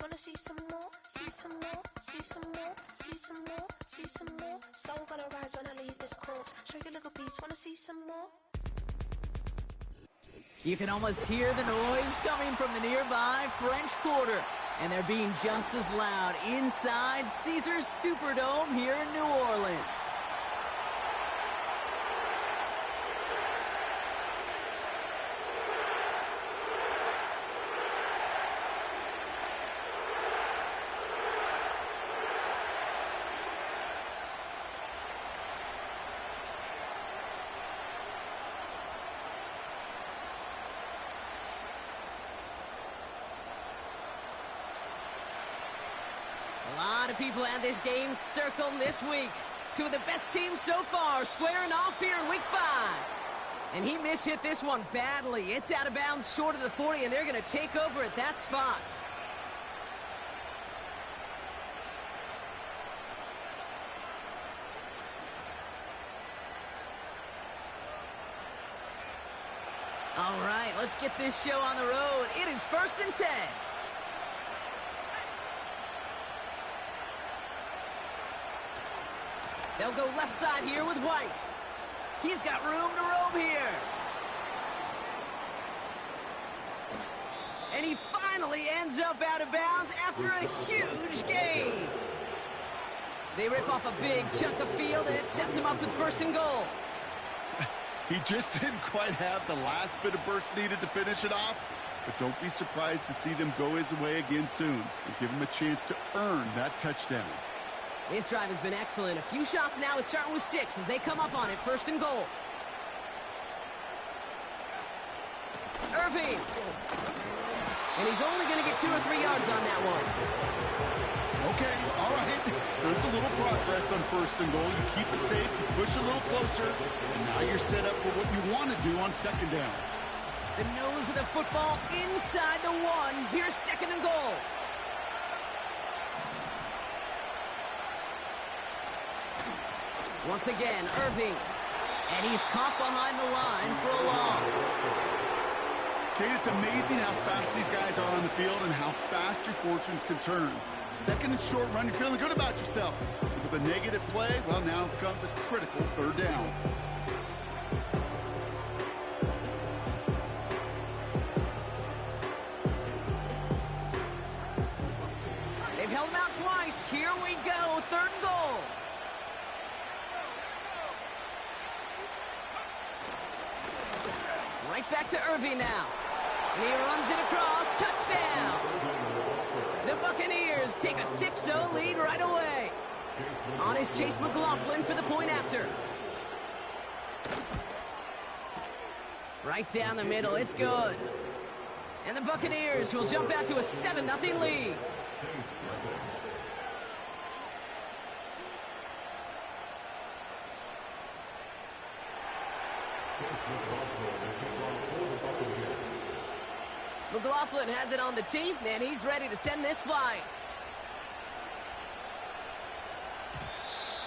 Wanna see some more? See some more? See some more? See some more? See some more? Soul gonna rise when I leave this corpse. Show you a little piece. Wanna see some more? You can almost hear the noise coming from the nearby French Quarter. And they're being just as loud inside Caesars Superdome here in New Orleans. A lot of people had this game circled this week. Two of the best teams so far squaring off here in Week 5. And he mishit this one badly. It's out of bounds short of the 40, and they're going to take over at that spot. All right, let's get this show on the road. It is 1st and 10. They'll go left side here with White. He's got room to roam here. And he finally ends up out of bounds after a huge gain. They rip off a big chunk of field, and it sets him up with 1st and goal. He just didn't quite have the last bit of burst needed to finish it off. But don't be surprised to see them go his way again soon and give him a chance to earn that touchdown. His drive has been excellent. A few shots now. It's starting with 6 as they come up on it. 1st and goal. Irving. And he's only going to get 2 or 3 yards on that one. Okay, all right. There's a little progress on 1st and goal. You keep it safe, you push a little closer, and now you're set up for what you want to do on 2nd down. The nose of the football inside the 1. Here's 2nd and goal. Once again, Irving. And he's caught behind the line for a loss. Kate, it's amazing how fast these guys are on the field and how fast your fortunes can turn. 2nd and short run, you're feeling good about yourself. With a negative play, well, now comes a critical 3rd down. They've held him out twice. Here we go, 3rd and goal. Right back to Irving now. And he runs it across. Touchdown! The Buccaneers take a 6-0 lead right away. On is Chase McLaughlin for the point after. Right down the middle. It's good. And the Buccaneers will jump out to a 7-0 lead. McLaughlin has it on the tee, and he's ready to send this flight.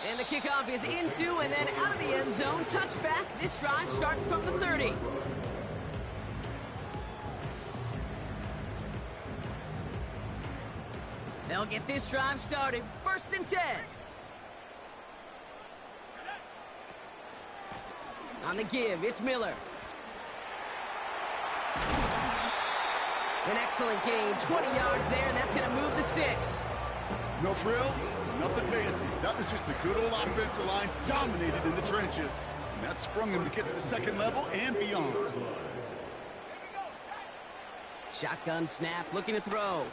And the kickoff is into and then out of the end zone. Touchback. This drive starting from the 30. They'll get this drive started. 1st and 10. On the give, it's Miller. An excellent gain, 20 yards there, and that's going to move the sticks. No frills, nothing fancy. That was just a good old offensive line dominated in the trenches. And that sprung him to get to the 2nd level and beyond. Shotgun snap, looking to throw.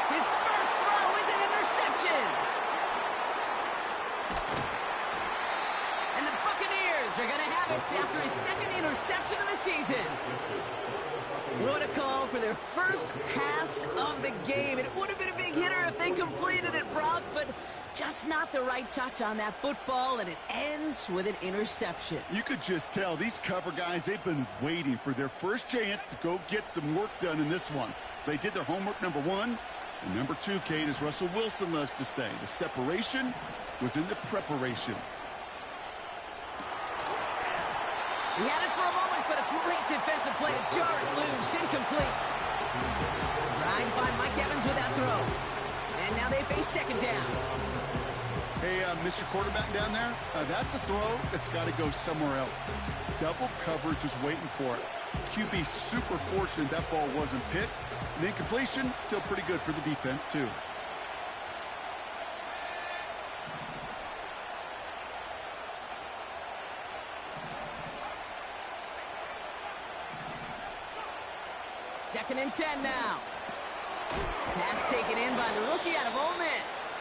His first throw is an interception. And the Buccaneers are going to have it after his 2nd interception of the season. What a call for their first pass of the game. It would have been a big hitter if they completed it, Brock, but just not the right touch on that football, and it ends with an interception. You could just tell these cover guys, they've been waiting for their first chance to go get some work done in this one. They did their homework, number 1. And number 2, Kate, as Russell Wilson loves to say, the separation was in the preparation. He had it for a moment, but a great defensive play to jar it loose. Incomplete. Trying to find Mike Evans with that throw. And now they face second down. Hey, Mr. Quarterback down there, that's a throw that's got to go somewhere else. Double coverage was waiting for it. QB super fortunate that ball wasn't picked. And incompletion, still pretty good for the defense, too. Second and 10 now. Pass taken in by the rookie out of Ole Miss.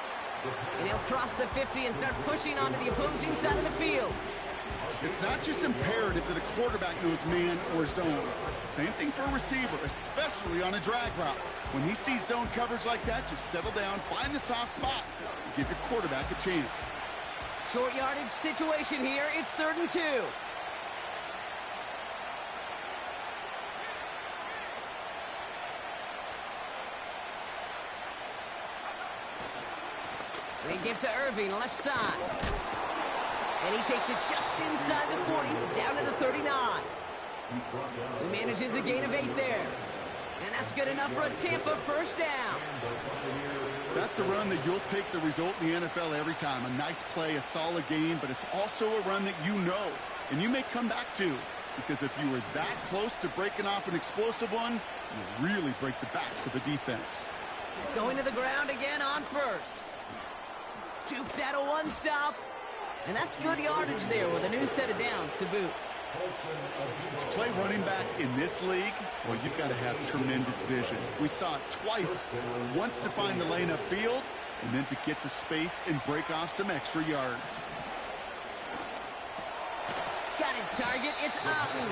And he'll cross the 50 and start pushing onto the opposing side of the field. It's not just imperative that a quarterback knows man or zone. Same thing for a receiver, especially on a drag route. When he sees zone coverage like that, just settle down, find the soft spot, and give your quarterback a chance. Short yardage situation here. It's 3rd and 2. They give to Irving, left side. And he takes it just inside the 40, down to the 39. He manages a gain of 8 there. And that's good enough for a Tampa first down. That's a run that you'll take the result in the NFL every time. A nice play, a solid game, but it's also a run that you know. And you may come back to, because if you were that close to breaking off an explosive one, you really break the backs of the defense. Going to the ground again on first. Jukes out a one-stop. And that's good yardage there with a new set of downs to boot. To play running back in this league, well, you've got to have tremendous vision. We saw it twice. Once to find the lane upfield, and then to get to space and break off some extra yards. Got his target. It's Otten.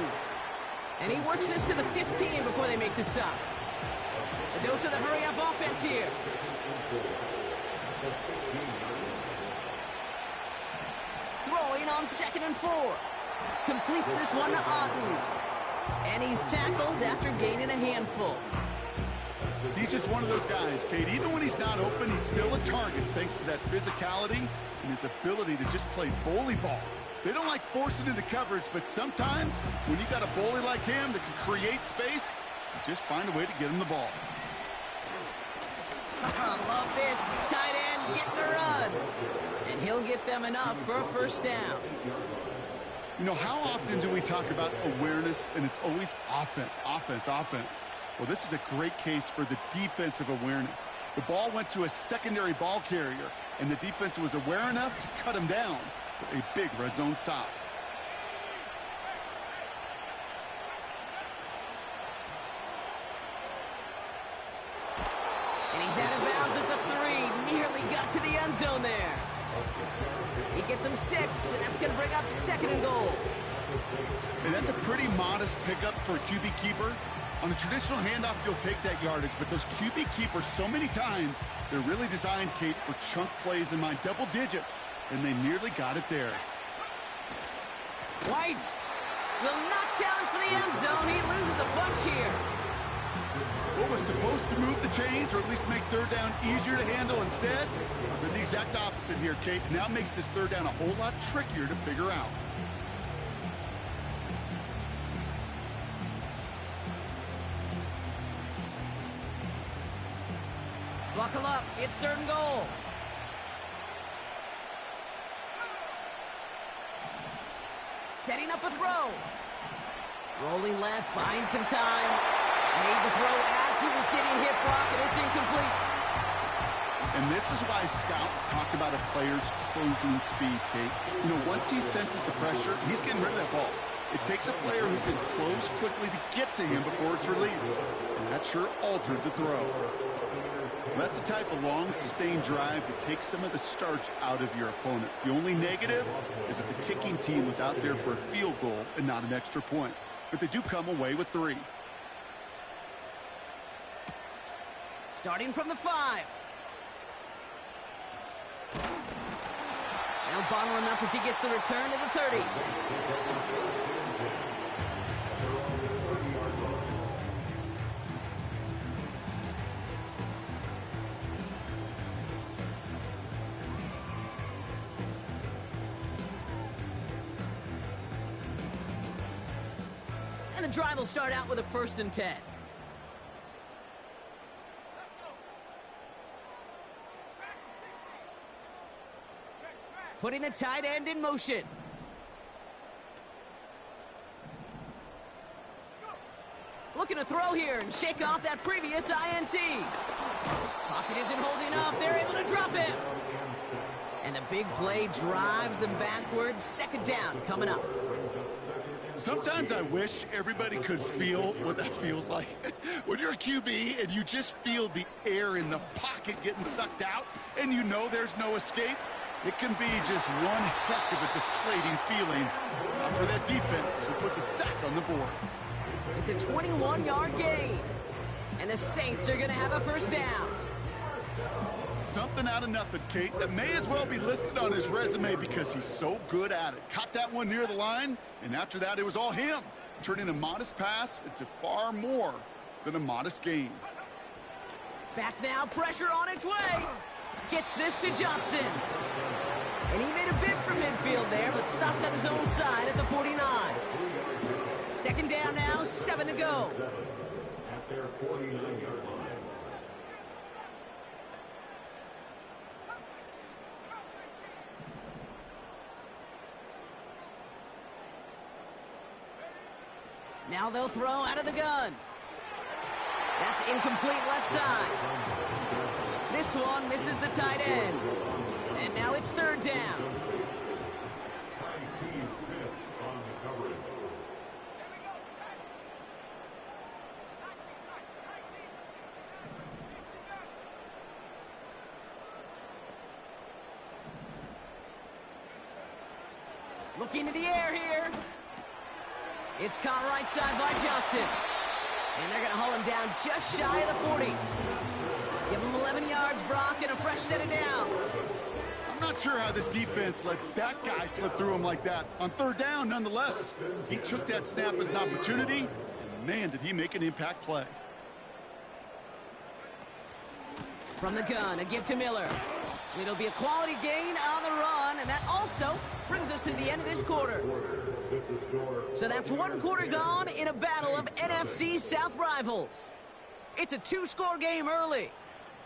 And he works this to the 15 before they make the stop. A dose of the hurry-up offense here. Throwing on 2nd and 4. Completes this one to Otten. And he's tackled after gaining a handful. He's just one of those guys, Kate. Even when he's not open, he's still a target thanks to that physicality and his ability to just play bully ball. They don't like forcing into coverage, but sometimes when you got a bully like him that can create space, you just find a way to get him the ball. I love this. Tight end getting a run. And he'll get them enough for a first down. You know, how often do we talk about awareness, and it's always offense, offense, offense? Well, this is a great case for the defensive awareness. The ball went to a secondary ball carrier, and the defense was aware enough to cut him down for a big red zone stop. And he's out of bounds at the 3. Nearly got to the end zone there. He gets him 6, and that's going to bring up 2nd and goal. And that's a pretty modest pickup for a QB keeper. On a traditional handoff, you'll take that yardage, but those QB keepers, so many times, they're really designed, Kate, for chunk plays in my double digits, and they nearly got it there. White will not challenge for the end zone. He loses a bunch here. What was supposed to move the chains, or at least make 3rd down easier to handle instead, did the exact opposite here, Kate. Now makes this 3rd down a whole lot trickier to figure out. Buckle up. It's 3rd and goal. Setting up a throw. Rolling left, buying some time. Made the throw as he was getting hit, Brock, and it's incomplete. And this is why scouts talk about a player's closing speed, Kate. You know, once he senses the pressure, he's getting rid of that ball. It takes a player who can close quickly to get to him before it's released. And that sure altered the throw. That's the type of long, sustained drive that takes some of the starch out of your opponent. The only negative is if the kicking team was out there for a field goal and not an extra point. But they do come away with 3. Starting from the 5. Now bottle him up as he gets the return to the 30. And the drive will start out with a 1st and 10. Putting the tight end in motion. Looking to throw here and shake off that previous INT. Pocket isn't holding up. They're able to drop him. And the big play drives them backwards. 2nd down coming up. Sometimes I wish everybody could feel what that feels like. When you're a QB and you just feel the air in the pocket getting sucked out and you know there's no escape, it can be just one heck of a deflating feeling for that defense who puts a sack on the board. It's a 21-yard gain. And the Saints are going to have a 1st down. Something out of nothing, Kate, that may as well be listed on his resume because he's so good at it. Caught that one near the line, and after that, it was all him, turning a modest pass into far more than a modest gain. Back now, pressure on its way. Gets this to Johnson. And he made a bid for midfield there, but stopped on his own side at the 49. 2nd down now, 7 to go. At their 49-yard line. Now they'll throw out of the gun. That's incomplete left side. This one misses the tight end. And now it's 3rd down. Looking to the air here. It's caught right side by Johnson. And they're going to haul him down just shy of the 40. Give him 11 yards, Brock, and a fresh set of downs. I'm not sure how this defense let that guy slip through him like that. On 3rd down, nonetheless, he took that snap as an opportunity, and man, did he make an impact play. From the gun, a give to Miller. It'll be a quality gain on the run, and that also brings us to the end of this quarter. So that's 1 quarter gone in a battle of NFC South rivals. It's a 2-score game early.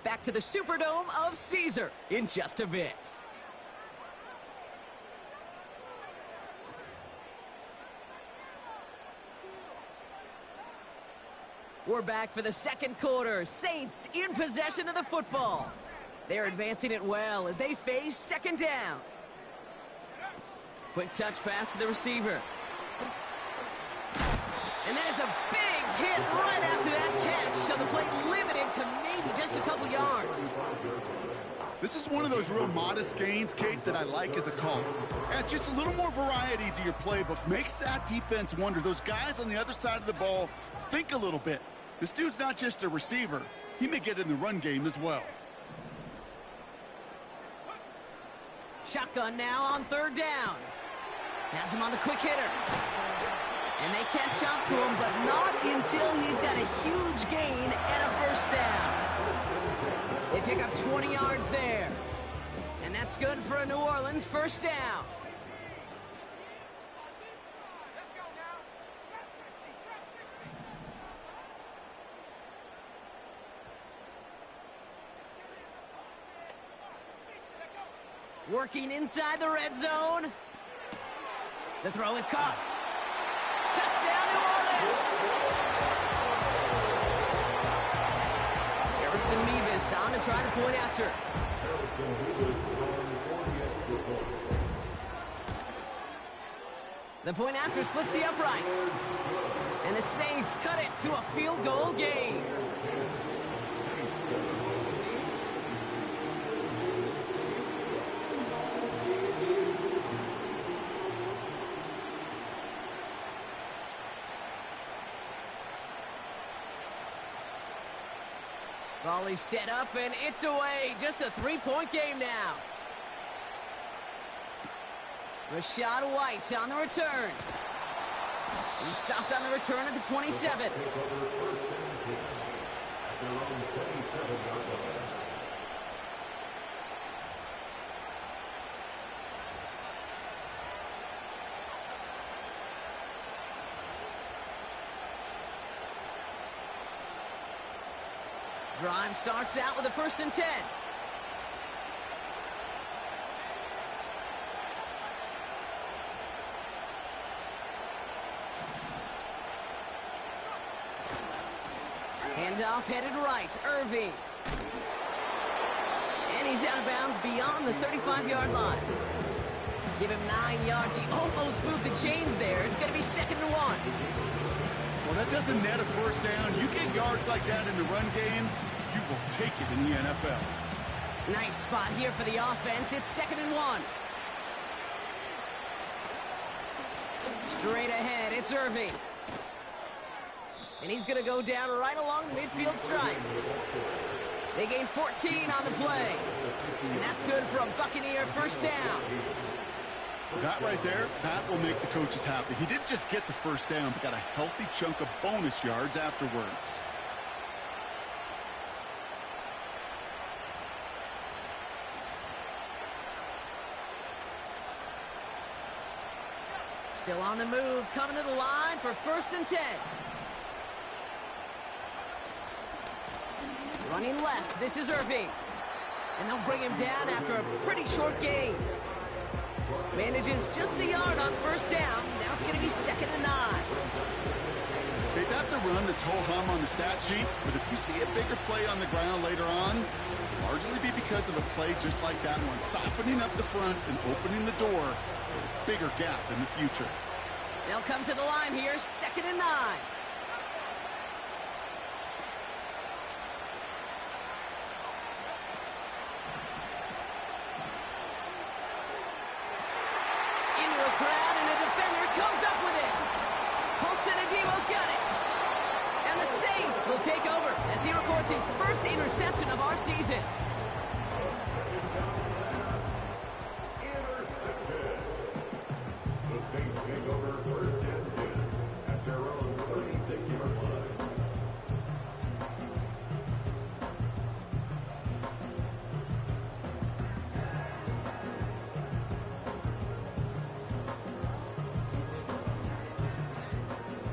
Back to the Superdome of Caesar in just a bit. We're back for the 2nd quarter. Saints in possession of the football. They're advancing it well as they face 2nd down. Quick touch pass to the receiver. And that is a big hit right after that catch, so the play limited to maybe just a couple yards. This is one of those real modest gains, Kate, that I like as a call. Adds just a little more variety to your playbook. Makes that defense wonder. Those guys on the other side of the ball think a little bit. This dude's not just a receiver. He may get in the run game as well. Shotgun now on 3rd down. Has him on the quick hitter. And they catch up to him, but not until he's got a huge gain and a 1st down. They pick up 20 yards there. And that's good for a New Orleans 1st down. Working inside the red zone. The throw is caught. Touchdown, New Orleans. Harrison Mevis on to try the point after. The point after splits the uprights. And the Saints cut it to a field goal game. Volley set up, and it's away. Just a 3-point game now. Rashad White on the return. He stopped on the return at the 27. Drive starts out with a 1st and 10. Handoff headed right. Irving. And he's out of bounds beyond the 35-yard line. Give him 9 yards. He almost moved the chains there. It's going to be 2nd and 1. Well, that doesn't net a 1st down. You get yards like that in the run game, you will take it in the NFL. Nice spot here for the offense. It's 2nd and 1. Straight ahead, it's Irving. And he's going to go down right along the midfield stripe. They gain 14 on the play. And that's good for a Buccaneer 1st down. That right there, that will make the coaches happy. He didn't just get the 1st down, but got a healthy chunk of bonus yards afterwards. Still on the move, coming to the line for 1st and 10. Running left, this is Irving. And they'll bring him down after a pretty short gain. Manages just a yard on 1st down. Now it's going to be 2nd and 9. Okay, that's a run that's ho-hum on the stat sheet, but if you see a bigger play on the ground later on, it'll largely be because of a play just like that one, softening up the front and opening the door for a bigger gap in the future. They'll come to the line here, 2nd and 9. Crowd, and a defender comes up with it. Colson Adimo's got it. And the Saints will take over as he records his 1st interception of our season. Intercepted. The Saints take over 1st and 10 at their own 36-yard line.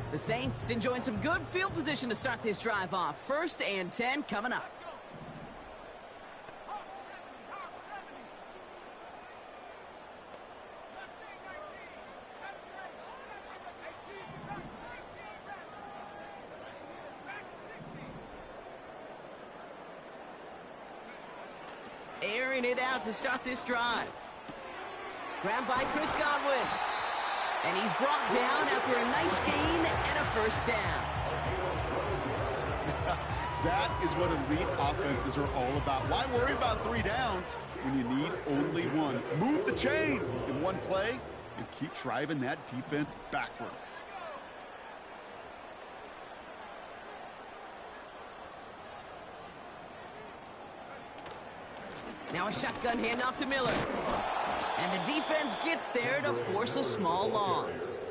The Saints enjoying some good field position to start this drive off. 1st and 10 coming up. Airing it out to start this drive. Grabbed by Chris Godwin. And he's brought down after a nice gain and a 1st down. That is what elite offenses are all about. Why worry about 3 downs when you need only 1? Move the chains in one play and keep driving that defense backwards. Now a shotgun handoff to Miller. And the defense gets there to force a small loss.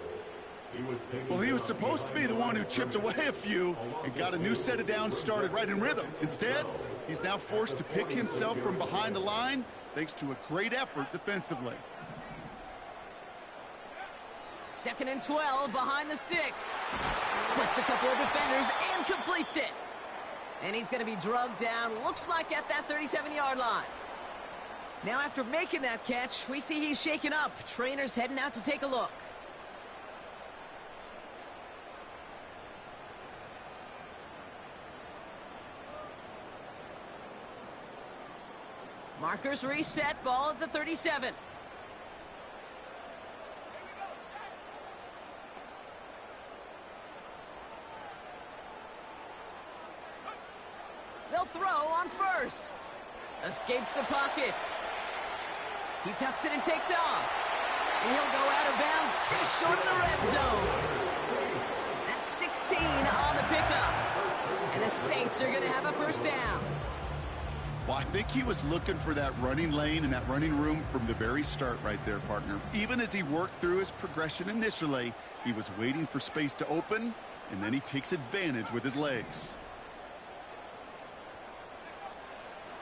Well, he was supposed to be the one who chipped away a few and got a new set of downs started right in rhythm. Instead, he's now forced to pick himself from behind the line thanks to a great effort defensively. 2nd and 12 behind the sticks. Splits a couple of defenders and completes it. And he's going to be drugged down, looks like at that 37-yard line. Now after making that catch, we see he's shaken up. Trainers heading out to take a look. Markers reset, ball at the 37. They'll throw on 1st. Escapes the pocket. He tucks it and takes off. And he'll go out of bounds just short of the red zone. That's 16 on the pickup. And the Saints are going to have a 1st down. Well, I think he was looking for that running lane and that running room from the very start right there, partner. Even as he worked through his progression initially, he was waiting for space to open, and then he takes advantage with his legs.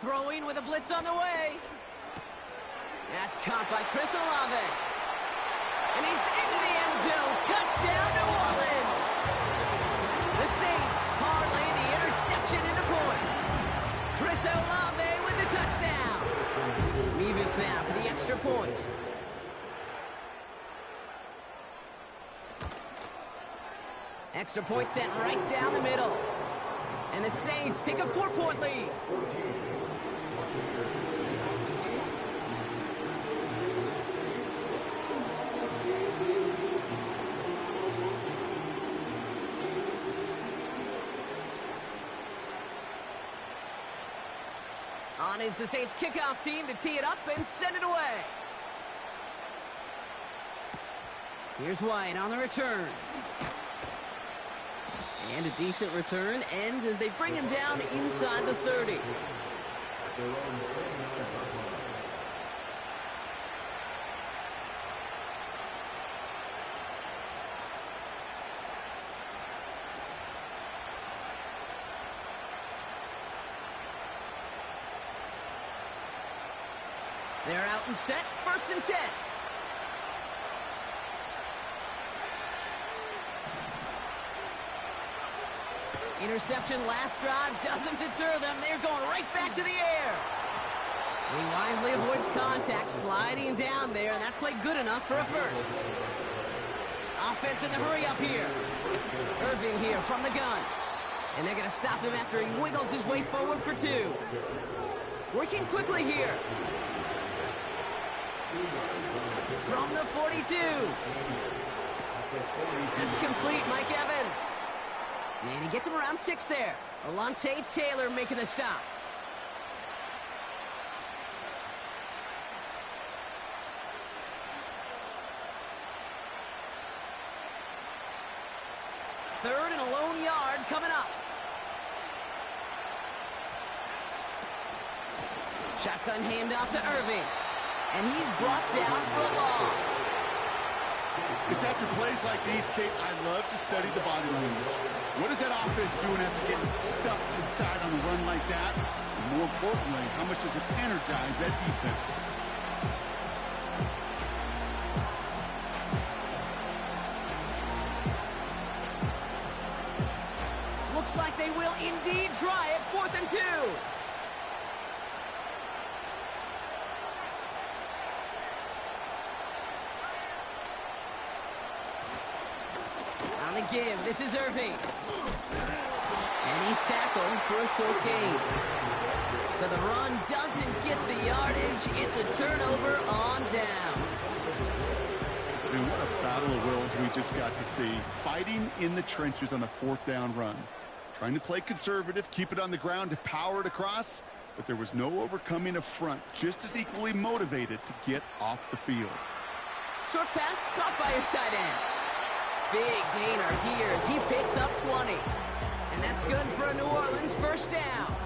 Throwing with a blitz on the way. That's caught by Chris Olave. And he's into the end zone. Touchdown, New Orleans. The Saints parlay the interception into points. close now for the extra point. Extra point sent right down the middle. And the Saints take a 4-point lead. On is the Saints kickoff team to tee it up and send it away. Here's White on the return. And a decent return ends as they bring him down inside the 30. They're out and set, 1st and 10. Interception last drive doesn't deter them. They're going right back to the air. And he wisely avoids contact, sliding down there, and that played good enough for a first. Offense in the hurry up here. Irving here from the gun. And they're going to stop him after he wiggles his way forward for 2. Working quickly here. From the 42. That's complete, Mike Evans. And he gets him around 6 there. Alontae Taylor making the stop. Third and a lone yard coming up. Shotgun handoff to Irving. And he's brought down for a loss. It's after plays like these, Kate, I love to study the body language. What is that offense doing after getting stuffed inside on a run like that? And more importantly, how much does it energize that defense? Looks like they will indeed try it. 4th and 2. On the give, this is Irving. And he's tackled for a short gain. So the run doesn't get the yardage. It's a turnover on down. And what a battle of wills we just got to see. Fighting in the trenches on a 4th down run. Trying to play conservative, keep it on the ground to power it across. But there was no overcoming a front. Just as equally motivated to get off the field. Short pass caught by his tight end. Big gainer here as he picks up 20. And that's good for a New Orleans 1st down.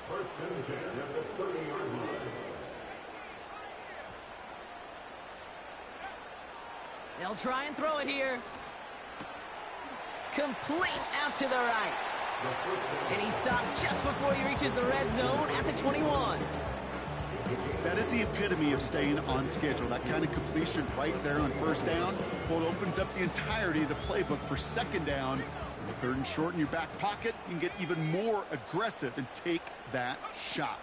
First and 10 at the 30-yard line. They'll try and throw it here. Complete out to the right. And he stopped just before he reaches the red zone at the 21. That is the epitome of staying on schedule. That kind of completion right there on 1st down. Well, it opens up the entirety of the playbook for 2nd down. With 3rd and short in your back pocket, you can get even more aggressive and take that shot.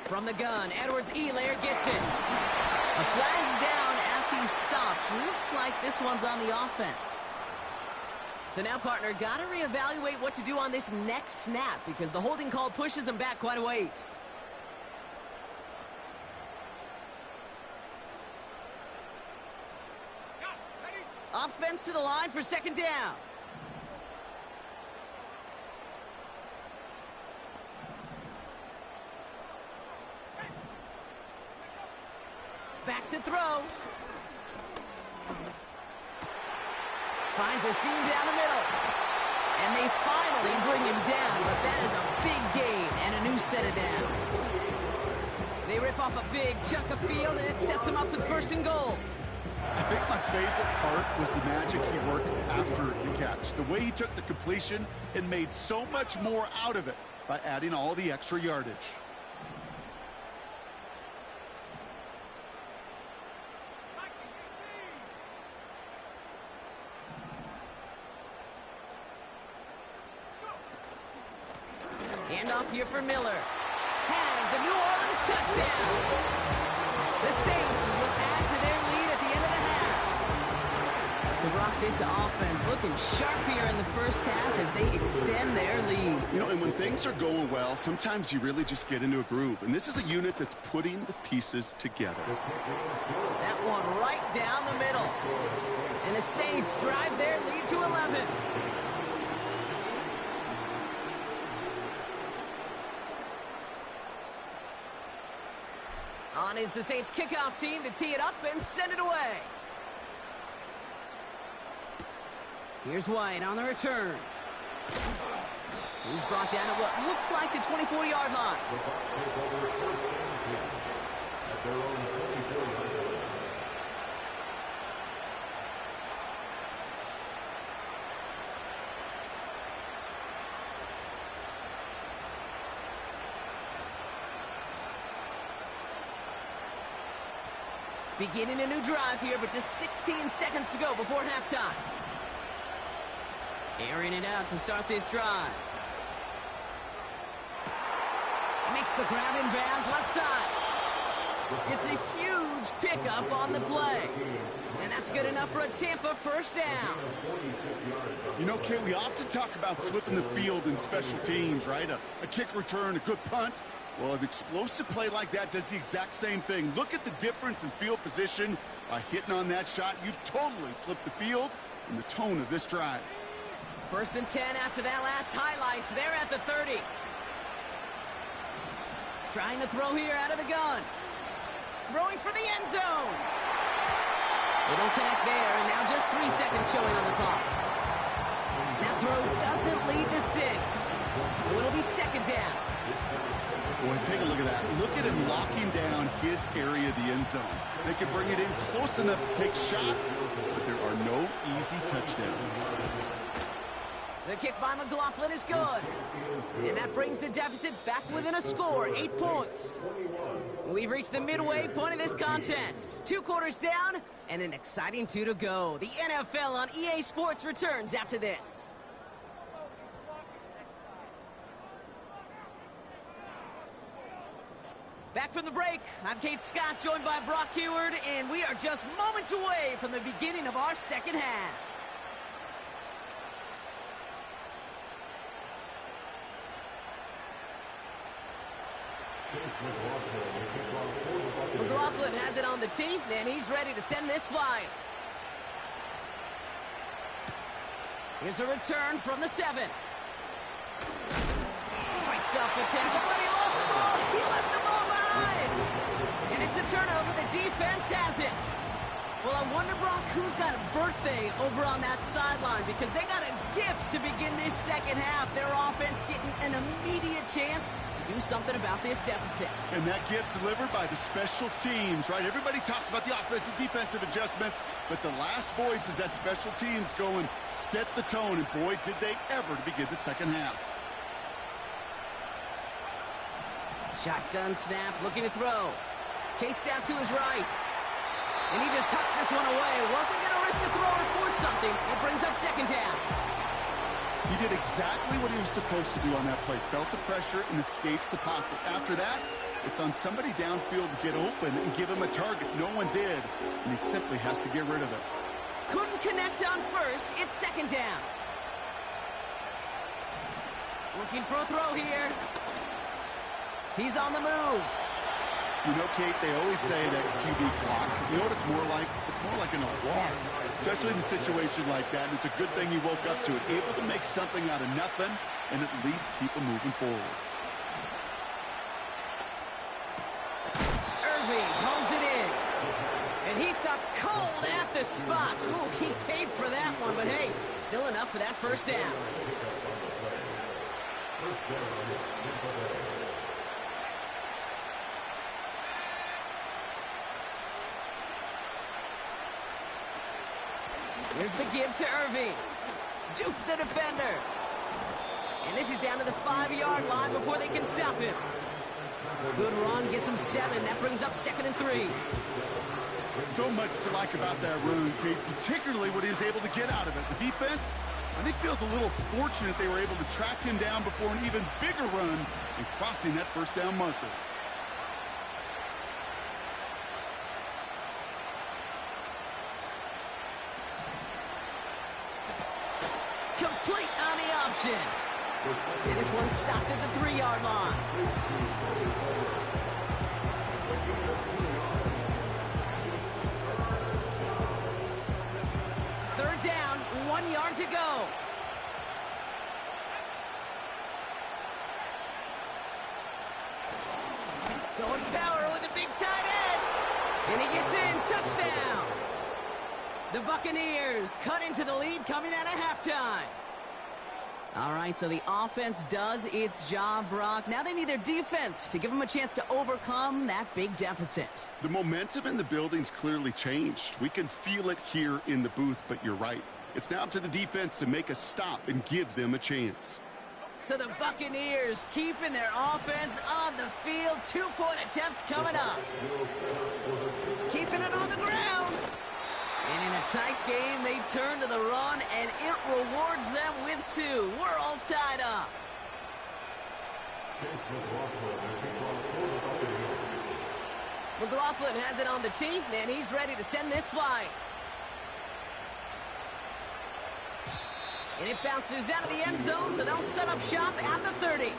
From the gun, Edwards-Helaire gets it. A flag's down as he stops. Looks like this one's on the offense. So now, partner, got to reevaluate what to do on this next snap because the holding call pushes him back quite a ways. Offense to the line for 2nd down. Back to throw. Finds a seam down the middle. And they finally bring him down, but that is a big gain and a new set of downs. They rip off a big chunk of field, and it sets him up with 1st and goal. I think my favorite part was the magic he worked after the catch. The way he took the completion and made so much more out of it by adding all the extra yardage. Handoff here for Miller. has the New Orleans touchdown. The Saints will add to their lead at the end of the half. So, Brock, this offense looking sharp here in the first half as they extend their lead. You know, and when things are going well, sometimes you really just get into a groove. And this is a unit that's putting the pieces together. That one right down the middle. And the Saints drive their lead to 11. On is the Saints kickoff team to tee it up and send it away. Here's White on the return. He's brought down at what looks like the 24-yard line. Beginning a new drive here, but just 16 seconds to go before halftime. Airing it out to start this drive. Makes the grab in bounds left side. It's a huge pickup on the play. And that's good enough for a Tampa first down. You know, Kate, we often talk about flipping the field in special teams, right? A kick return, a good punt. Well, an explosive play like that does the exact same thing. Look at the difference in field position. By hitting on that shot, you've totally flipped the field and the tone of this drive. First and 10 after that last highlights. They're at the 30. Trying to throw here out of the gun. Throwing for the end zone. They don't connect there, and now just 3 seconds showing on the clock. That throw doesn't lead to 6. So it'll be second down. Boy, take a look at that. Look at him locking down his area of the end zone. They can bring it in close enough to take shots, but there are no easy touchdowns. The kick by McLaughlin is good. And that brings the deficit back within a score, 8 points. We've reached the midway point of this contest. 2 quarters down and an exciting 2 to go. The NFL on EA Sports returns after this. Back from the break, I'm Kate Scott, joined by Brock Heward, and we are just moments away from the beginning of our second half. McLaughlin has it on the tee, and he's ready to send this flying. Here's a return from the 7. Fights up the tackle, but he lost the ball. He left the ball behind. And it's a turnover. The defense has it. Well, I wonder, Brock, who's got a birthday over on that sideline, because they got a gift to begin this second half. Their offense getting an immediate chance to do something about this deficit. And that gift delivered by the special teams, right? Everybody talks about the offensive, defensive adjustments, but the last voice is that special teams going, set the tone, and boy, did they ever to begin the second half. Shotgun snap, looking to throw. Chased out to his right. And he just hucks this one away. Wasn't going to risk a throw or force something. It brings up second down. He did exactly what he was supposed to do on that play. Felt the pressure and escapes the pocket. After that, it's on somebody downfield to get open and give him a target. No one did, and he simply has to get rid of it. Couldn't connect on first. It's second down. Looking for a throw here. He's on the move. You know, Kate, they always say that QB clock, you know what it's more like? It's more like an alarm, especially in a situation like that. And it's a good thing he woke up to it, able to make something out of nothing and at least keep him moving forward. Irving hauls it in. And he stopped cold at the spot. Ooh, he paid for that one, but hey, still enough for that first down. Here's the give to Irving. Juke the defender. And this is down to the 5-yard line before they can stop him. Good run, gets him 7. That brings up 2nd and 3. So much to like about that run, Kate, particularly what he was able to get out of it. The defense, I think feels a little fortunate they were able to track him down before an even bigger run and crossing that first down marker. Complete on the option. And this one stopped at the 3-yard line. Third down, 1 yard to go. Going power with a big tight end. And he gets in, touchdown. The Buccaneers cut into the lead coming out of halftime. All right, so the offense does its job, Brock. Now they need their defense to give them a chance to overcome that big deficit. The momentum in the building's clearly changed. We can feel it here in the booth, but you're right. It's now up to the defense to make a stop and give them a chance. So the Buccaneers keeping their offense on the field. 2-point attempt coming up. Keeping it on the ground. And in a tight game, they turn to the run, and it rewards them with 2. We're all tied up. McLaughlin has it on the tee, and he's ready to send this flying. And it bounces out of the end zone, so they'll set up shop at the 30.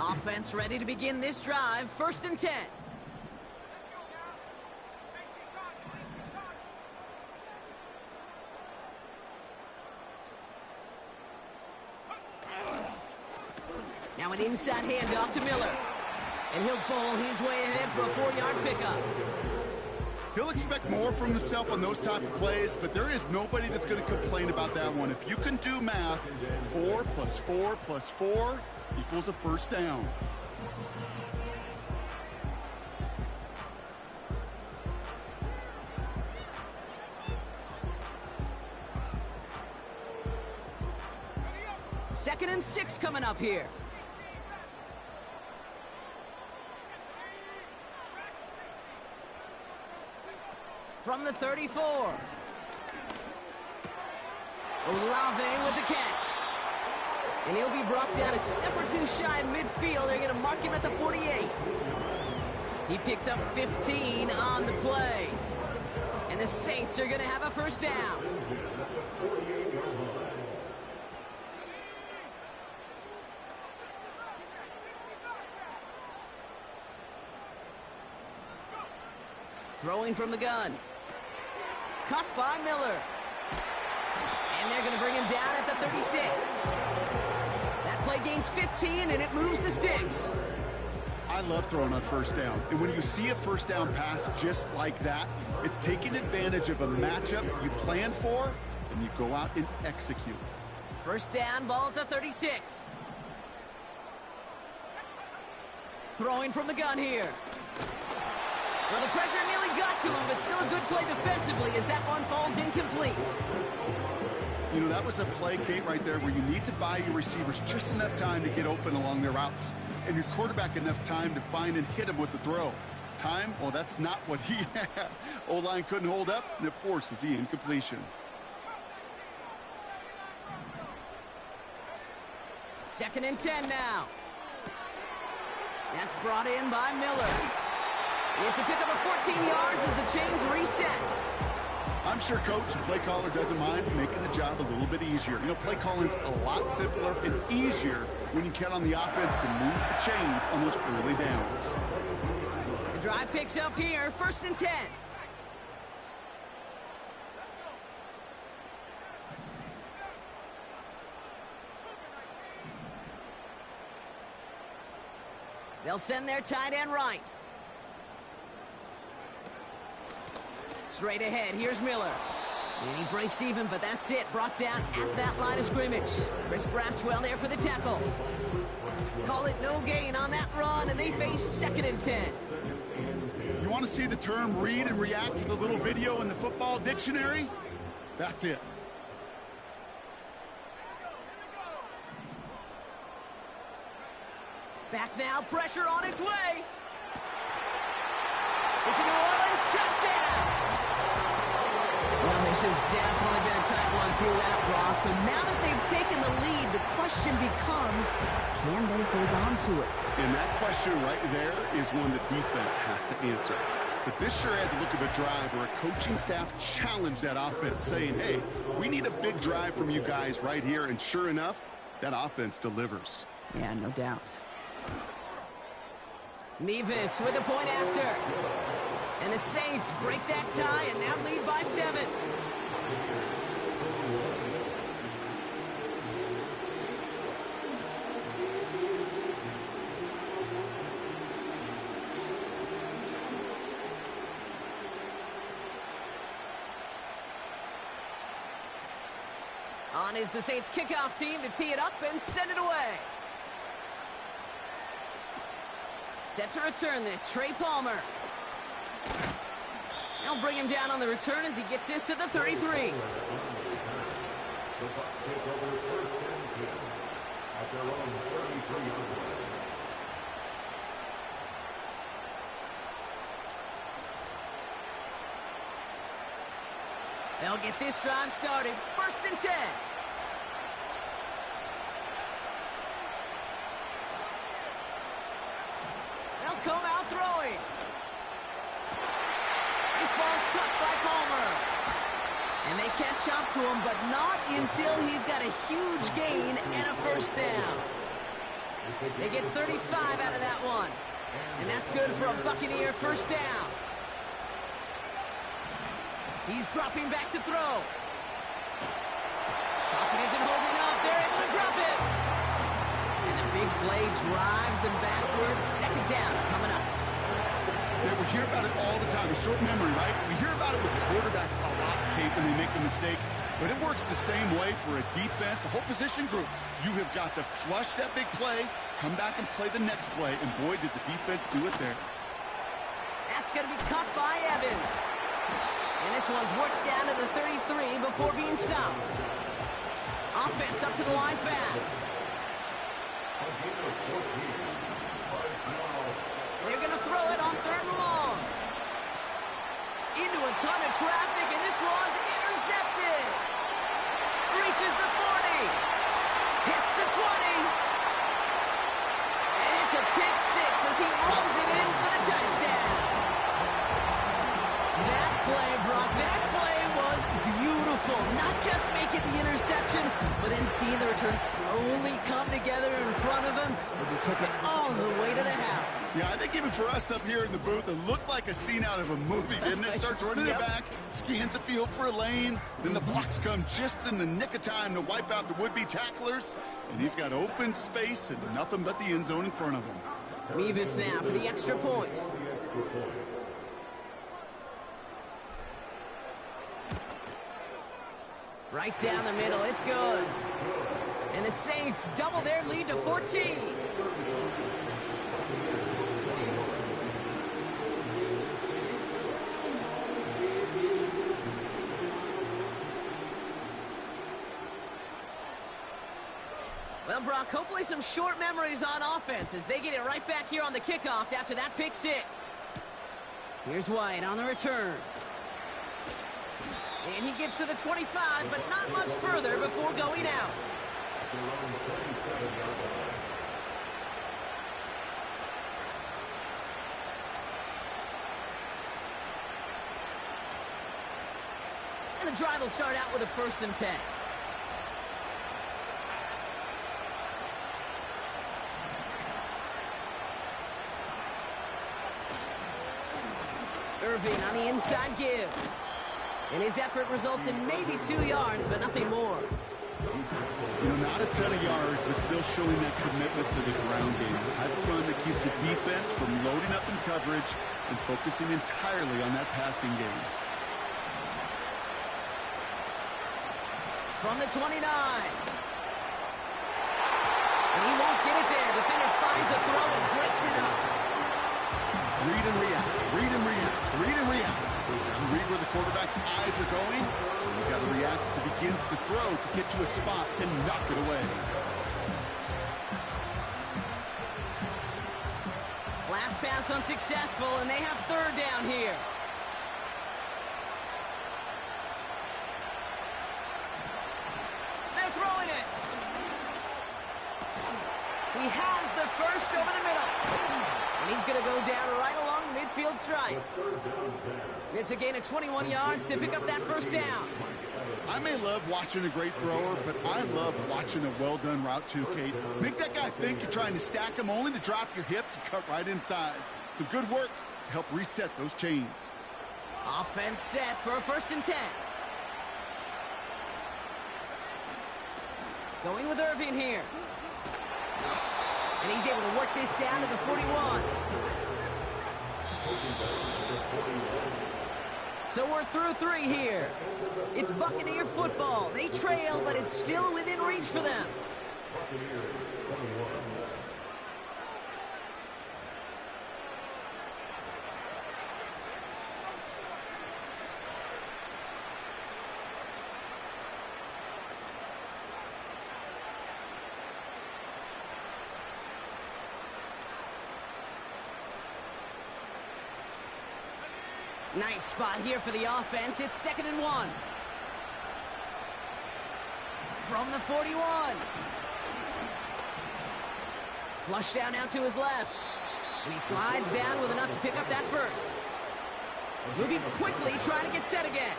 Offense ready to begin this drive. 1st and 10. Now an inside handoff to Miller. And he'll bowl his way ahead for a 4-yard pickup. He'll expect more from himself on those type of plays, but there is nobody that's going to complain about that one. If you can do math, 4 plus 4 plus 4 equals a first down. Second and 6 coming up here. From the 34. Olave with the catch. And he'll be brought down a step or 2 shy of midfield. They're going to mark him at the 48. He picks up 15 on the play. And the Saints are going to have a first down. Throwing from the gun. Caught by Miller. And they're going to bring him down at the 36. That play gains 15, and it moves the sticks. I love throwing on first down. And when you see a first down pass just like that, it's taking advantage of a matchup you plan for, and you go out and execute. First down, ball at the 36. Throwing from the gun here. Well, the pressure nearly got to him, but still a good play defensively as that one falls incomplete. You know, that was a play, Kate, right there where you need to buy your receivers just enough time to get open along their routes, and your quarterback enough time to find and hit him with the throw. Time? Well, that's not what he had. O-line couldn't hold up, and it forces the incompletion. Second and 10 now. That's brought in by Miller. It's a pickup of 14 yards as the chains reset. I'm sure coach and play caller doesn't mind making the job a little bit easier. You know, play calling's a lot simpler and easier when you count on the offense to move the chains on those early downs. The drive picks up here, 1st and 10. They'll send their tight end right. Straight ahead, here's Miller. And he breaks even, but that's it. Brought down at that line of scrimmage. Chris Braswell there for the tackle. Call it no gain on that run, and they face 2nd and 10. You want to see the term read and react with a little video in the football dictionary? That's it. Back now, pressure on its way. It's a New Orleans touchdown. Well, this has definitely been a tight one throughout, Brock. So now that they've taken the lead, the question becomes, can they hold on to it? And that question right there is one the defense has to answer. But this sure had the look of a drive where a coaching staff challenged that offense, saying, hey, we need a big drive from you guys right here. And sure enough, that offense delivers. Yeah, no doubt. Mevis with a point after. And the Saints break that tie and now lead by 7. On is the Saints kickoff team to tee it up and send it away. Set to return this, Trey Palmer. They'll bring him down on the return as he gets this to the 33. The Bucs take over first and 10 at their own 33-yard line. They'll get this drive started. First and 10. They'll come out throwing. This ball's cut by Palmer. And they catch up to him, but not until he's got a huge gain and a first down. They get 35 out of that one. And that's good for a Buccaneer first down. He's dropping back to throw. Pocket isn't holding up. They're able to drop it. And the big play drives them backwards. Second down coming up. Yeah, we hear about it all the time. A short memory, right? We hear about it with quarterbacks a lot, Kate, when they make a mistake. But it works the same way for a defense, a whole position group. You have got to flush that big play, come back and play the next play. And boy, did the defense do it there. That's going to be caught by Evans. And this one's worked down to the 33 before being stopped. Offense up to the line fast. They're going to throw it on 3rd and long. Into a ton of traffic, and this one's intercepted. Reaches the 40. Hits the 20. And it's a pick 6 as he runs it in for the touchdown. That play, Brock, that play was beautiful. Not just making the interception, but then seeing the return slowly come together in front of him as he took it all the way to the house. Yeah, I think even for us up here in the booth, it looked like a scene out of a movie, didn't it? Starts running it back, scans the field for a lane, then the blocks come just in the nick of time to wipe out the would-be tacklers, and he's got open space and nothing but the end zone in front of him. Mevis now for the extra point. Right down the middle, it's good. And the Saints double their lead to 14. Well, Brock, hopefully some short memories on offense as they get it right back here on the kickoff after that pick 6. Here's White on the return. And he gets to the 25, but not much further before going out. And the drive will start out with a 1st and 10. Irving on the inside give. And his effort results in maybe 2 yards, but nothing more. You know, not a ton of yards, but still showing that commitment to the ground game. The type of run that keeps the defense from loading up in coverage and focusing entirely on that passing game. From the 29. And he won't get it there. Defender finds a throw and breaks it up. Read and react, read and react, read and react. You read where the quarterback's eyes are going, and you've got to react as he begins to throw to get to a spot and knock it away. pass unsuccessful, and they have third down here. They're throwing it. He has the first over the middle. And he's going to go down right along the midfield stripe. It's a gain of 21 yards to pick up that first down. I may love watching a great thrower, but I love watching a well-done route too, Kate. Make that guy think you're trying to stack him only to drop your hips and cut right inside. Some good work to help reset those chains. Offense set for a 1st and 10. Going with Irving here. And he's able to work this down to the 41. So we're through 3 here. It's Buccaneer football. They trail, but it's still within reach for them. Nice spot here for the offense. It's 2nd and 1. From the 41. Flush down now to his left. And he slides down with enough to pick up that first. Moving quickly, trying to get set again.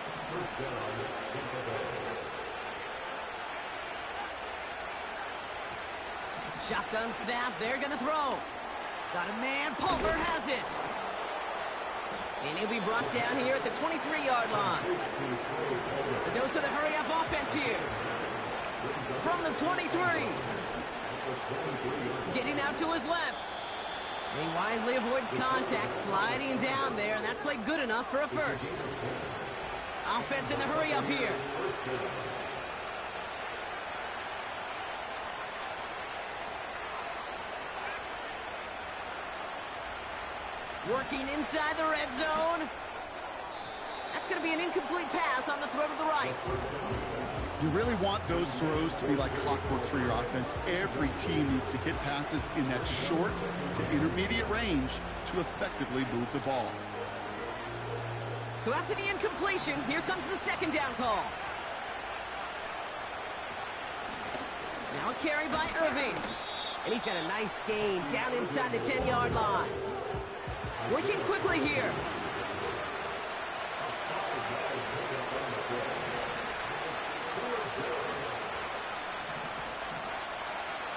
Shotgun snap, they're going to throw. Got a man, Pulver has it. And he'll be brought down here at the 23-yard line. A dose of the hurry-up offense here. From the 23. Getting out to his left. And he wisely avoids contact, sliding down there, and that played good enough for a first. Offense in the hurry-up here. Working inside the red zone. That's going to be an incomplete pass on the throw to the right. You really want those throws to be like clockwork for your offense. Every team needs to hit passes in that short to intermediate range to effectively move the ball. So after the incompletion, here comes the 2nd down call. Now a carry by Irving. And he's got a nice gain down inside the 10-yard line. Working quickly here.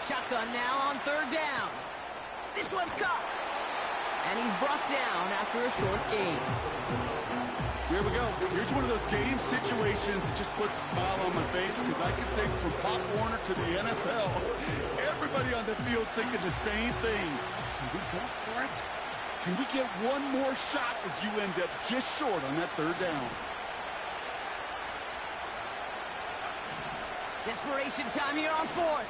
Shotgun now on 3rd down. This one's caught. And he's brought down after a short gain. Here we go. Here's one of those game situations that just puts a smile on my face because I can think from Pop Warner to the NFL, everybody on the field thinking the same thing. Can we go for it? Can we get one more shot as you end up just short on that 3rd down? Desperation time here on 4th.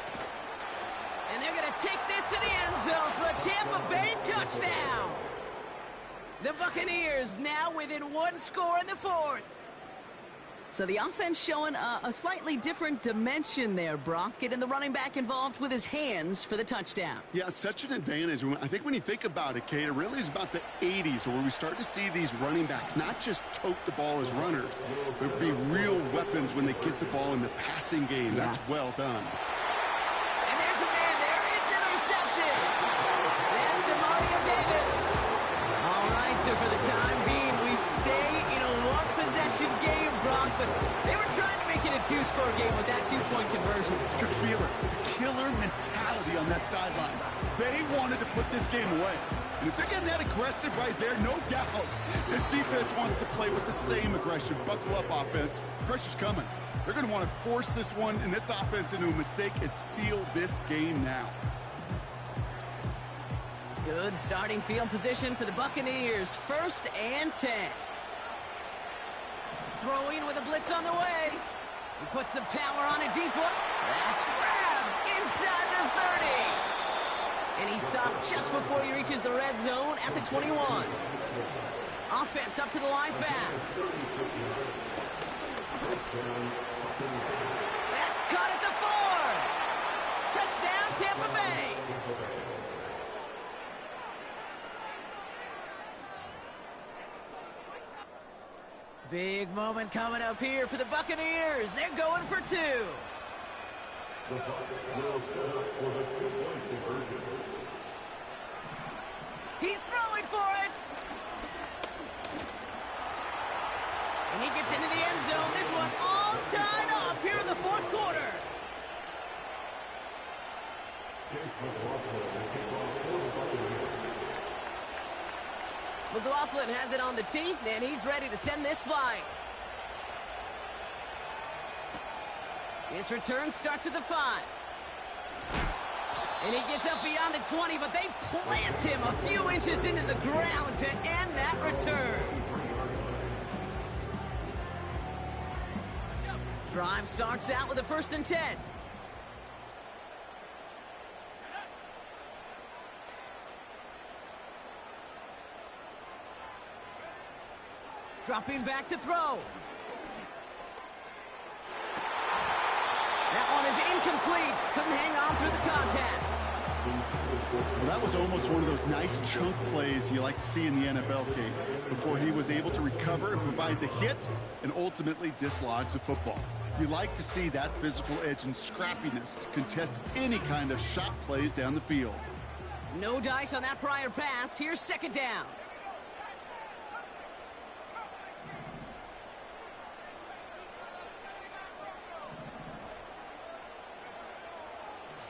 And they're going to take this to the end zone for a Tampa Bay touchdown. The Buccaneers now within 1 score in the 4th. So the offense showing a slightly different dimension there, Brock. Getting the running back involved with his hands for the touchdoam. Yeah, such an advantage. I think when you think about it, Kate, it really is about the 80s where we start to see these running backs not just tote the ball as runners, but be real weapons when they get the ball in the passing game. Yeah. That's well done. And there's a man there. It's intercepted. That's DeMario Davis. All right, so for the time being, we stay in a one-possession game, Brock, but they were trying to make it a 2-score game with that 2-point conversion. You can feel it. The killer mentality on that sideline. They wanted to put this game away. And if they're getting that aggressive right there, no doubt this defense wants to play with the same aggression. Buckle up, offense. Pressure's coming. They're going to want to force this one and this offense into a mistake and seal this game now. Good starting field position for the Buccaneers. 1st and 10. Throwing with a blitz on the way. He puts some power on a deep one. That's grabbed inside the 30. And he stopped just before he reaches the red zone at the 21. Offense up to the line fast. That's caught at the 4. Touchdown, Tampa Bay. Big moment coming up here for the Buccaneers. They're going for two. The Bucs will set up for the two-point conversion. He's throwing for it. And he gets into the end zone. This one all tied up here in the fourth quarter. McLaughlin has it on the tee, and he's ready to send this flying. His return starts at the 5. And he gets up beyond the 20, but they plant him a few inches into the ground to end that return. Drive starts out with a 1st and 10. Dropping back to throw. That one is incomplete. Couldn't hang on through the contact. Well, that was almost one of those nice chunk plays you like to see in the NFL, Kate, before he was able to recover and provide the hit and ultimately dislodge the football. You like to see that physical edge and scrappiness to contest any kind of shot plays down the field. No dice on that prior pass. Here's 2nd down.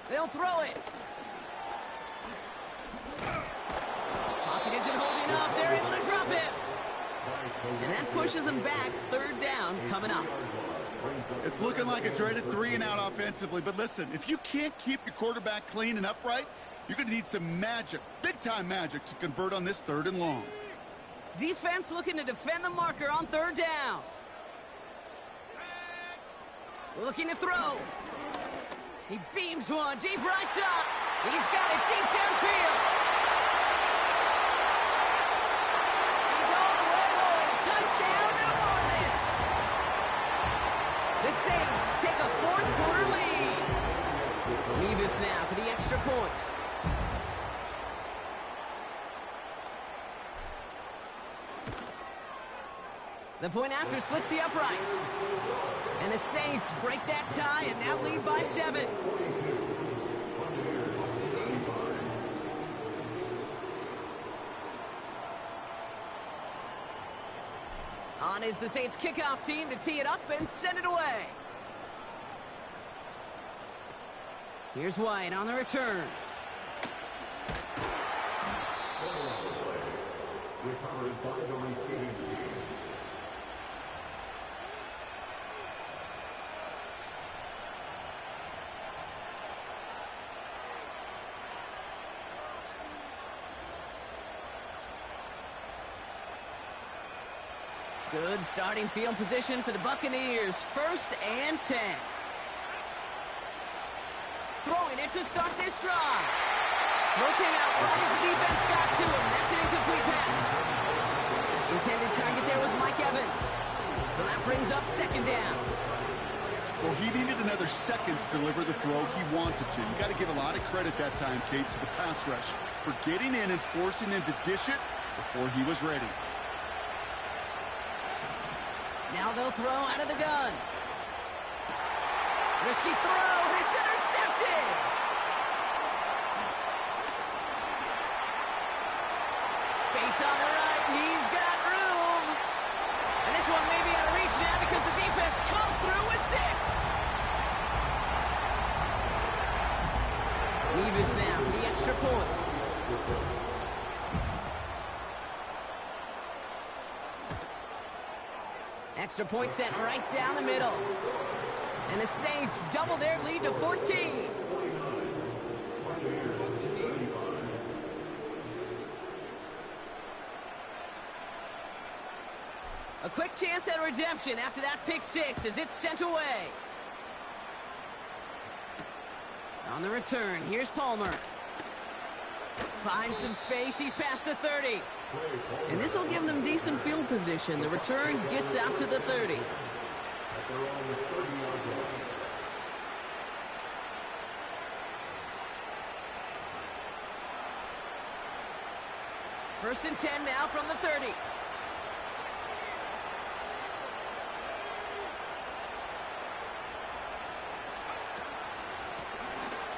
They'll throw it. Pocket isn't holding up. They're able to drop it. And that pushes them back. 3rd down coming up. It's looking like a dreaded 3-and-out offensively, but listen, if you can't keep your quarterback clean and upright, you're going to need some magic, big-time magic, to convert on this 3rd and long. Defense looking to defend the marker on 3rd down. Looking to throw. He beams one deep right side. He's got it deep downfield. He's all the way home. Touchdown, New Orleans. The Saints take a 4th quarter lead. Nevis now for the extra point. The point after splits the uprights. And the Saints break that tie and now lead by 7. On is the Saints kickoff team to tee it up and send it away. Here's White on the return. Recovered by the receiving team. Good starting field position for the Buccaneers. 1st and 10. Throwing it to start this drive. Throw came out right as the defense got to him. That's an incomplete pass. Intended target there was Mike Evans. So that brings up 2nd down. Well, he needed another second to deliver the throw he wanted to. You got to give a lot of credit that time, Kate, to the pass rush for getting in and forcing him to dish it before he was ready. Now they'll throw out of the gun. Risky throw, and it's intercepted. Space on the right, he's got room. And this one may be out of reach now because the defense comes through with 6. Nevis now for the extra point. Extra point sent right down the middle. And the Saints double their lead to 14. A quick chance at redemption after that pick 6 as it's sent away. On the return, here's Palmer. Finds some space, he's past the 30. And this will give them decent field position. The return gets out to the 30. First and 10 now from the 30.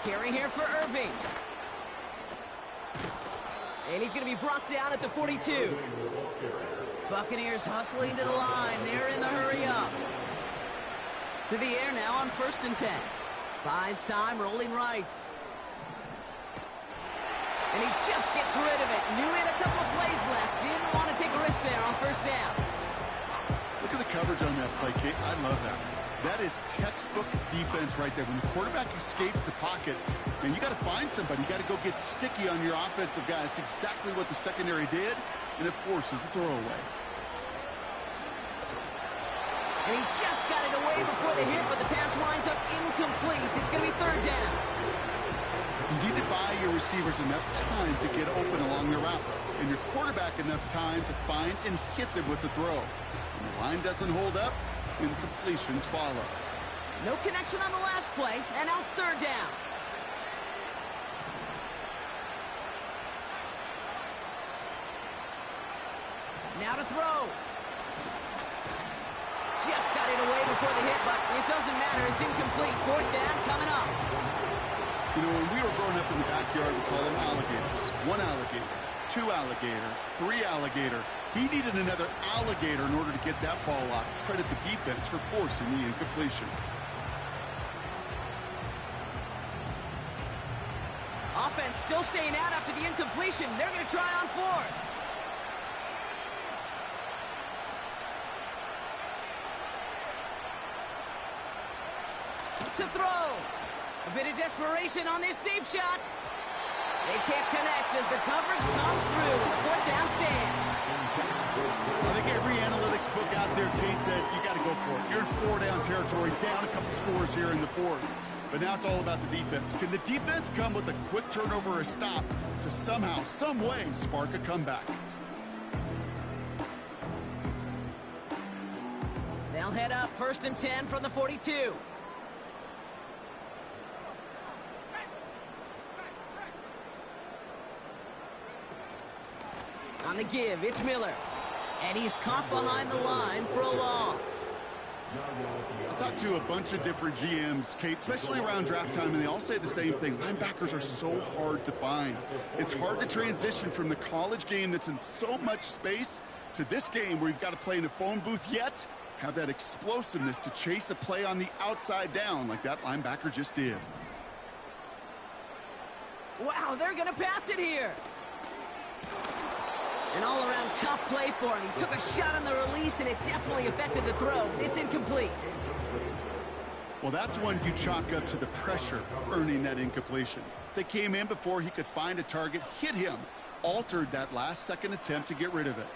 Carry here for Irving. And he's going to be brought down at the 42. Buccaneers hustling to the line. They're in the hurry up. To the air now on 1st and 10. Buys time, rolling right. And he just gets rid of it. Knew he had a couple of plays left. Didn't want to take a risk there on 1st down. Look at the coverage on that play, Kate. I love that. That is textbook defense right there. When the quarterback escapes the pocket, and you got to find somebody. You got to go get sticky on your offensive guy. It's exactly what the secondary did, and it forces the throwaway. And he just got it away before the hit, but the pass winds up incomplete. It's going to be 3rd down. You need to buy your receivers enough time to get open along the route, and your quarterback enough time to find and hit them with the throw. When the line doesn't hold up, incompletions follow. No connection on the last play, and now it's 3rd down. Now to throw. Just got it away before the hit, but it doesn't matter. It's incomplete. 4th down coming up. You know, when we were growing up in the backyard, we call them alligators. 1 alligator, 2 alligator, 3 alligator. He needed another alligator in order to get that ball off. Credit the defense for forcing the incompletion. Offense still staying out after the incompletion. They're going to try on 4th. To throw. A bit of desperation on this deep shot. They can't connect as the coverage comes through with a 4th down stand. I think every analytics book out there, Kate, said you got to go for it. You're in 4-down territory, down a couple scores here in the 4th. But now it's all about the defense. Can the defense come with a quick turnover or a stop to somehow, some way, spark a comeback? They'll head up 1st and 10 from the 42. On the give, it's Miller. And he's caught behind the line for a loss. I talked to a bunch of different GMs, Kate, especially around draft time, and they all say the same thing. Linebackers are so hard to find. It's hard to transition from the college game that's in so much space to this game where you've got to play in a phone booth, yet have that explosiveness to chase a play on the outside down like that linebacker just did. Wow, they're going to pass it here. An all-around tough play for him. He took a shot on the release, and it definitely affected the throw. It's incomplete. Well, that's one you chalk up to the pressure earning that incompletion. They came in before he could find a target, hit him, altered that last-second attempt to get rid of it.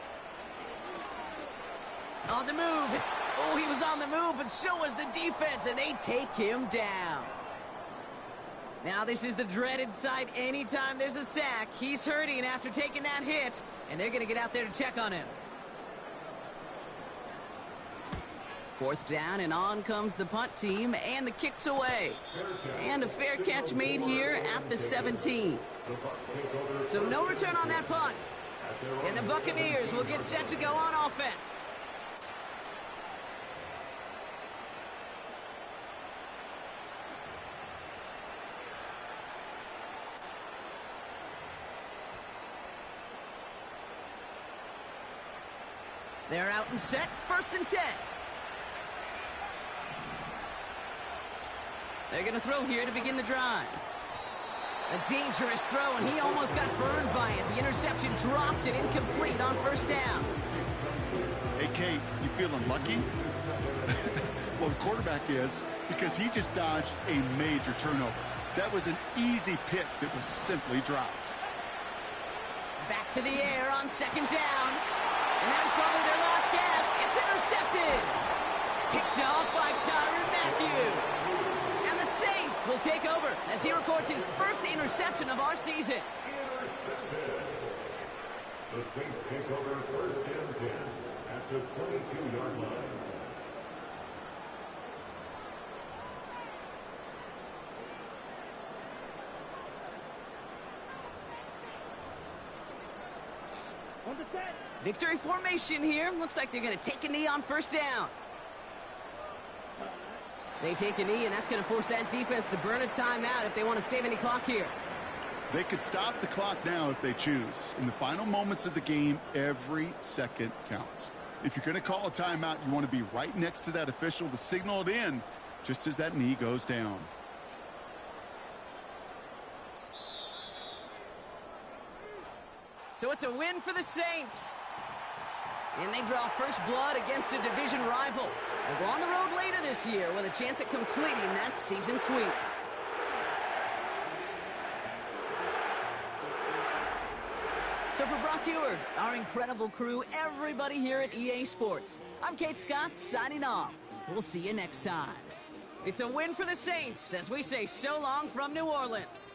On the move. Oh, he was on the move, but so was the defense, and they take him down. Now this is the dreaded sight anytime there's a sack. He's hurting after taking that hit, and they're going to get out there to check on him. 4th down, and on comes the punt team, and the kick's away. And a fair catch made here at the 17. So no return on that punt. And the Buccaneers will get set to go on offense. They're out and set, 1st and 10. They're going to throw here to begin the drive. A dangerous throw, and he almost got burned by it. The interception dropped it incomplete on 1st down. Hey, Kate, you feeling lucky? Well, the quarterback is, because he just dodged a major turnover. That was an easy pick that was simply dropped. Back to the air on 2nd down. And that was probably their last gasp. It's intercepted. Picked off by Tyrann Mathieu. And the Saints will take over as he records his first interception of our season. Intercepted. The Saints take over 1st and 10 at the 22-yard line. Victory formation here. Looks like they're going to take a knee on 1st down. They take a knee, and that's going to force that defense to burn a timeout if they want to save any clock here. They could stop the clock now if they choose. In the final moments of the game, every second counts. If you're going to call a timeout, you want to be right next to that official to signal it in just as that knee goes down. So it's a win for the Saints. And they draw first blood against a division rival. They'll go on the road later this year with a chance at completing that season sweep. So for Brock Eward, our incredible crew, everybody here at EA Sports, I'm Kate Scott signing off. We'll see you next time. It's a win for the Saints as we say so long from New Orleans.